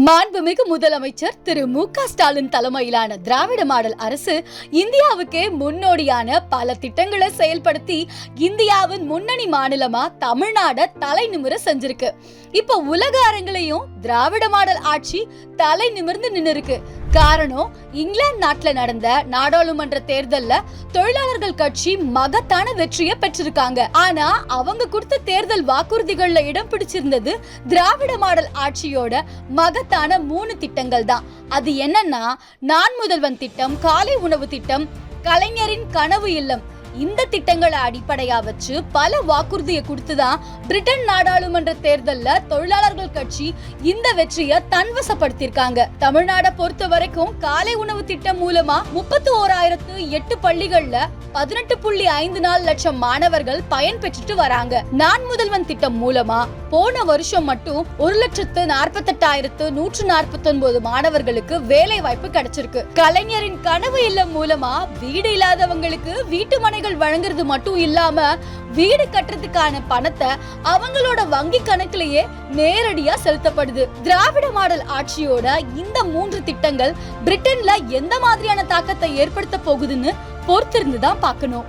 மாண்புமிகு முதலமைச்சர் திரு மு.க. ஸ்டாலின் தலைமையிலான திராவிட மாடல் அரசு இந்தியாவுக்கே முன்னோடியான பல திட்டங்களை செயல்படுத்தி இந்தியாவின் முன்னணி மாநிலமா தமிழ்நாட தலை நிமிர செஞ்சிருக்கு. இப்ப உலக அரங்கிலையும் திராவிட மாடல் ஆட்சி தலை நிமிர்ந்து நின்னு இருக்கு. காரணம், இங்கிலாந்து நாட்டுல நடந்த நாடாளுமன்ற தேர்தல்ல தொழிலாளர்கள் கட்சி மகத்தான வெற்றியை பெற்றிருக்காங்க. ஆனா அவங்க கொடுத்த தேர்தல் வாக்குறுதிகள்ல இடம் பிடிச்சிருந்தது திராவிட மாடல் ஆட்சியோட மகத்தான 3 திட்டங்கள் தான். அது என்னன்னா, நான் முதல்வன் திட்டம், காலை உணவு திட்டம், கலைஞரின் கனவு இல்லம். இந்த திட்டங்களை அடிப்படையா வச்சு பல வாக்குறுதியை கொடுத்துதான் பிரிட்டன் நாடாளுமன்ற தேர்தல்ல தொழிலாளர்கள் கட்சி இந்த வெற்றியை தன்வசப்படுத்திருக்காங்க. தமிழ்நாட பொறுத்த வரைக்கும் காலை உணவு திட்டம் மூலமா 31,008 பள்ளிகள்ல 18.54 லட்சம் மாணவர்கள் பயன் பெற்றுட்டு வராங்க. நான் முதல்வன் திட்டம் மூலமா போன வருஷம் மட்டும் 1,48,149 மாணவர்களுக்கு வேலை வாய்ப்பு கிடைச்சிருக்கு. கலைஞரின் கனவு இல்லம் மூலமா வீடு இல்லாதவங்களுக்கு வீட்டு மனைகள் வழங்குறது மட்டும் இல்லாம வீடு கட்டுறதுக்கான பணத்தை அவங்களோட வங்கி கணக்குலயே நேரடியா செலுத்தப்படுது. திராவிட மாடல் ஆட்சியோட இந்த 3 திட்டங்கள் பிரிட்டன்ல எந்த மாதிரியான தாக்கத்தை ஏற்படுத்த போகுதுன்னு பொறுத்திருந்து தான் பார்க்கணும்.